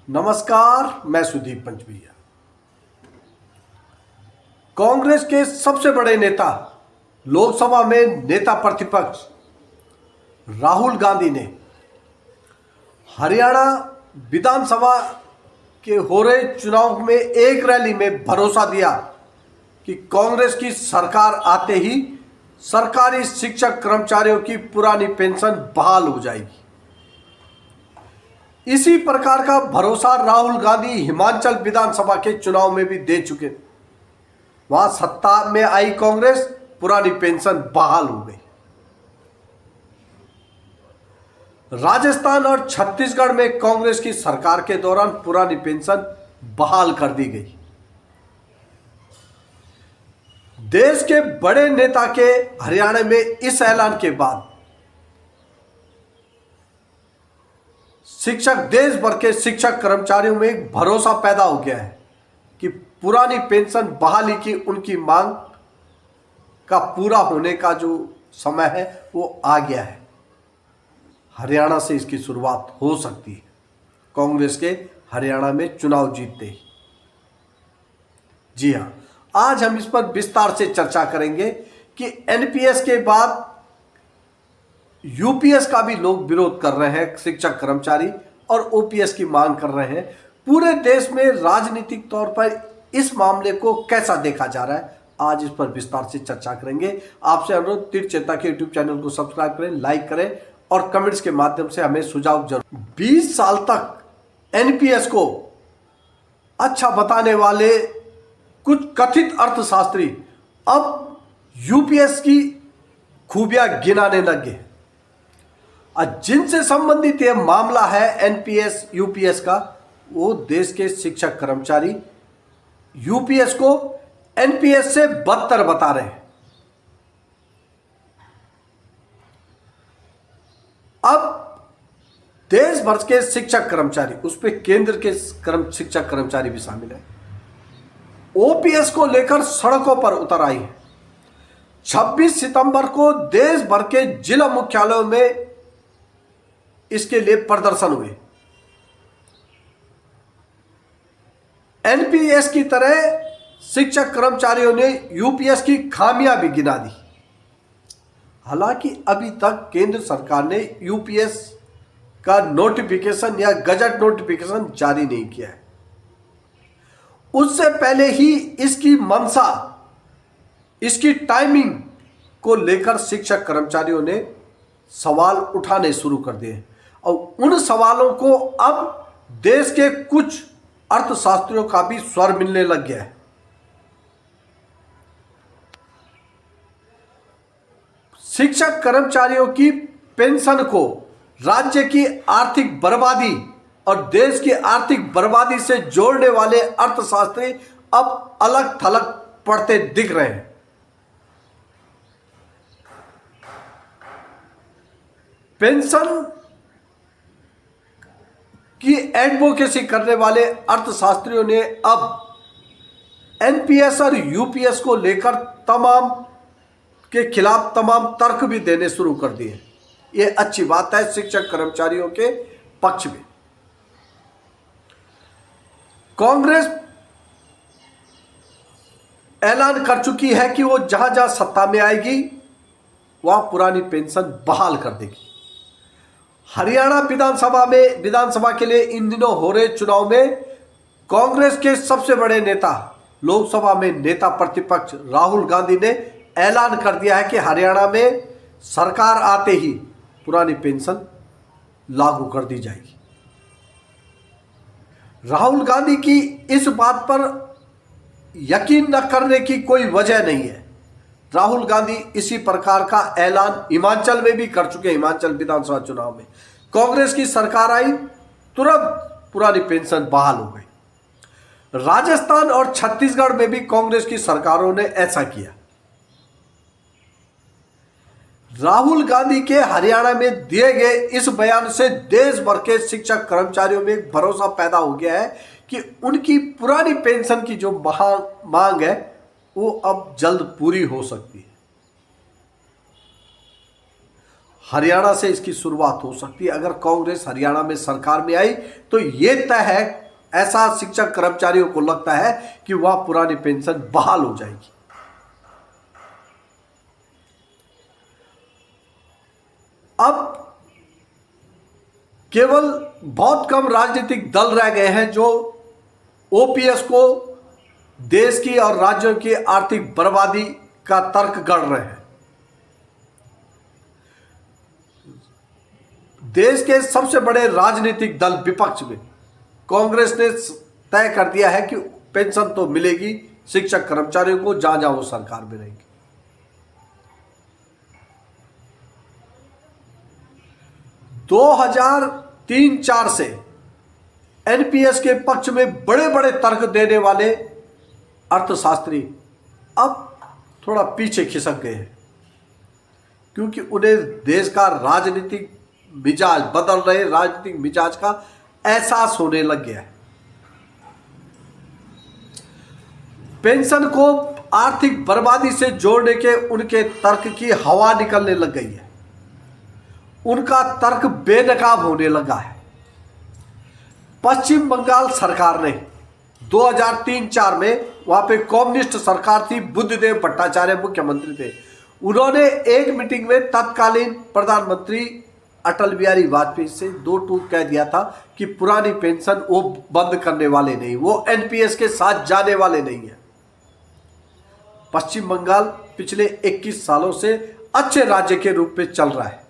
नमस्कार, मैं सुदीप पंचभैया। कांग्रेस के सबसे बड़े नेता, लोकसभा में नेता प्रतिपक्ष राहुल गांधी ने हरियाणा विधानसभा के हो रहे चुनाव में एक रैली में भरोसा दिया कि कांग्रेस की सरकार आते ही सरकारी शिक्षक कर्मचारियों की पुरानी पेंशन बहाल हो जाएगी। इसी प्रकार का भरोसा राहुल गांधी हिमाचल विधानसभा के चुनाव में भी दे चुके। वहां सत्ता में आई कांग्रेस, पुरानी पेंशन बहाल हो गई। राजस्थान और छत्तीसगढ़ में कांग्रेस की सरकार के दौरान पुरानी पेंशन बहाल कर दी गई। देश के बड़े नेता के हरियाणा में इस ऐलान के बाद देश भर के शिक्षक कर्मचारियों में एक भरोसा पैदा हो गया है कि पुरानी पेंशन बहाली की उनकी मांग का पूरा होने का जो समय है वो आ गया है। हरियाणा से इसकी शुरुआत हो सकती है, कांग्रेस के हरियाणा में चुनाव जीतते ही। जी हां, आज हम इस पर विस्तार से चर्चा करेंगे कि एनपीएस के बाद यूपीएस का भी लोग विरोध कर रहे हैं, शिक्षक कर्मचारी, और ओपीएस की मांग कर रहे हैं। पूरे देश में राजनीतिक तौर पर इस मामले को कैसा देखा जा रहा है, आज इस पर विस्तार से चर्चा करेंगे। आपसे अनुरोध, तीर्थ चेतना के यूट्यूब चैनल को सब्सक्राइब करें, लाइक करें और कमेंट्स के माध्यम से हमें सुझाव जरूर। 20 साल तक एनपीएस को अच्छा बताने वाले कुछ कथित अर्थशास्त्री अब यूपीएस की खूबियां गिनाने लगे। जिनसे संबंधित यह मामला है एनपीएस यूपीएस का, वो देश के शिक्षक कर्मचारी यूपीएस को एनपीएस से बदतर बता रहे हैं। अब देश भर के शिक्षक कर्मचारी, उसमें केंद्र के शिक्षक कर्मचारी भी शामिल है, ओपीएस को लेकर सड़कों पर उतर आई है। 26 सितंबर को देश भर के जिला मुख्यालयों में इसके लिए प्रदर्शन हुए। एनपीएस की तरह शिक्षक कर्मचारियों ने यूपीएस की खामियां भी गिना दी। हालांकि अभी तक केंद्र सरकार ने यूपीएस का नोटिफिकेशन या गजट नोटिफिकेशन जारी नहीं किया है। उससे पहले ही इसकी मंशा, इसकी टाइमिंग को लेकर शिक्षक कर्मचारियों ने सवाल उठाने शुरू कर दिए और उन सवालों को अब देश के कुछ अर्थशास्त्रियों का भी स्वर मिलने लग गया है। शिक्षक कर्मचारियों की पेंशन को राज्य की आर्थिक बर्बादी और देश की आर्थिक बर्बादी से जोड़ने वाले अर्थशास्त्री अब अलग थलग पड़ते दिख रहे हैं। पेंशन की एडवोकेसी करने वाले अर्थशास्त्रियों ने अब एनपीएस और यूपीएस को लेकर के खिलाफ तमाम तर्क भी देने शुरू कर दिए। यह अच्छी बात है शिक्षक कर्मचारियों के पक्ष में। कांग्रेस ऐलान कर चुकी है कि वो जहां जहां सत्ता में आएगी वहां पुरानी पेंशन बहाल कर देगी। हरियाणा विधानसभा के लिए इन दिनों हो रहे चुनाव में कांग्रेस के सबसे बड़े नेता, लोकसभा में नेता प्रतिपक्ष राहुल गांधी ने ऐलान कर दिया है कि हरियाणा में सरकार आते ही पुरानी पेंशन लागू कर दी जाएगी। राहुल गांधी की इस बात पर यकीन न करने की कोई वजह नहीं है। राहुल गांधी इसी प्रकार का ऐलान हिमाचल में भी कर चुके हैं। हिमाचल विधानसभा चुनाव में कांग्रेस की सरकार आई, तुरंत पुरानी पेंशन बहाल हो गई। राजस्थान और छत्तीसगढ़ में भी कांग्रेस की सरकारों ने ऐसा किया। राहुल गांधी के हरियाणा में दिए गए इस बयान से देश भर के शिक्षक कर्मचारियों में एक भरोसा पैदा हो गया है कि उनकी पुरानी पेंशन की जो मांग है वो अब जल्द पूरी हो सकती है। हरियाणा से इसकी शुरुआत हो सकती है। अगर कांग्रेस हरियाणा में सरकार में आई तो यह तय है, ऐसा शिक्षक कर्मचारियों को लगता है कि वह पुरानी पेंशन बहाल हो जाएगी। अब केवल बहुत कम राजनीतिक दल रह गए हैं जो ओपीएस को देश की और राज्यों की आर्थिक बर्बादी का तर्क गढ़ रहे हैं। देश के सबसे बड़े राजनीतिक दल विपक्ष में कांग्रेस ने तय कर दिया है कि पेंशन तो मिलेगी शिक्षक कर्मचारियों को जहां जहां वो सरकार में रहेंगे। 2003-4 से एनपीएस के पक्ष में बड़े बड़े तर्क देने वाले अर्थशास्त्री अब थोड़ा पीछे खिसक गए हैं, क्योंकि उन्हें देश का राजनीतिक मिजाज, बदल रहे राजनीतिक मिजाज का एहसास होने लग गया है। पेंशन को आर्थिक बर्बादी से जोड़ने के उनके तर्क की हवा निकलने लग गई है। उनका तर्क बेनकाब होने लगा है। पश्चिम बंगाल सरकार ने 2003-4 में, वहां पे कम्युनिस्ट सरकार थी, बुद्धदेव भट्टाचार्य मुख्यमंत्री थे, उन्होंने एक मीटिंग में तत्कालीन प्रधानमंत्री अटल बिहारी वाजपेयी से 2 टूक कह दिया था कि पुरानी पेंशन वो बंद करने वाले नहीं, वो एनपीएस के साथ जाने वाले नहीं है। पश्चिम बंगाल पिछले 21 सालों से अच्छे राज्य के रूप में चल रहा है।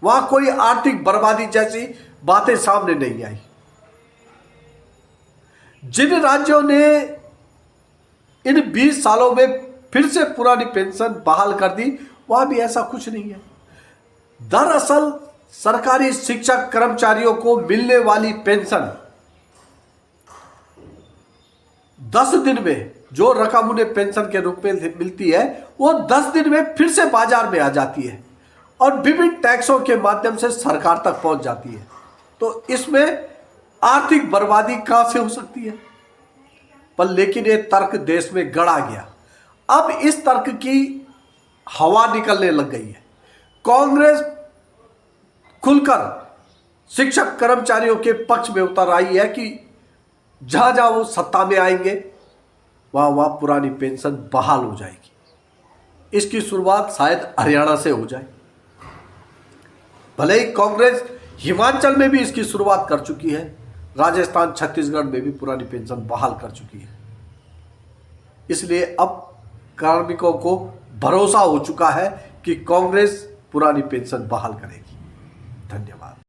वहां कोई आर्थिक बर्बादी जैसी बातें सामने नहीं आई। जिन राज्यों ने इन 20 सालों में फिर से पुरानी पेंशन बहाल कर दी, वहां भी ऐसा कुछ नहीं है। दरअसल सरकारी शिक्षक कर्मचारियों को मिलने वाली पेंशन 10 दिन में, जो रकम उन्हें पेंशन के रूप में मिलती है, वो 10 दिन में फिर से बाजार में आ जाती है और विभिन्न टैक्सों के माध्यम से सरकार तक पहुंच जाती है। तो इसमें आर्थिक बर्बादी कहां से हो सकती है? पर लेकिन ये तर्क देश में गढ़ा गया। अब इस तर्क की हवा निकलने लग गई है। कांग्रेस खुलकर शिक्षक कर्मचारियों के पक्ष में उतर आई है कि जहां जहां वो सत्ता में आएंगे वहां वहां पुरानी पेंशन बहाल हो जाएगी। इसकी शुरुआत शायद हरियाणा से हो जाए। भले ही कांग्रेस हिमाचल में भी इसकी शुरुआत कर चुकी है, राजस्थान, छत्तीसगढ़ में भी पुरानी पेंशन बहाल कर चुकी है। इसलिए अब कार्मिकों को भरोसा हो चुका है कि कांग्रेस पुरानी पेंशन बहाल करेगी। धन्यवाद।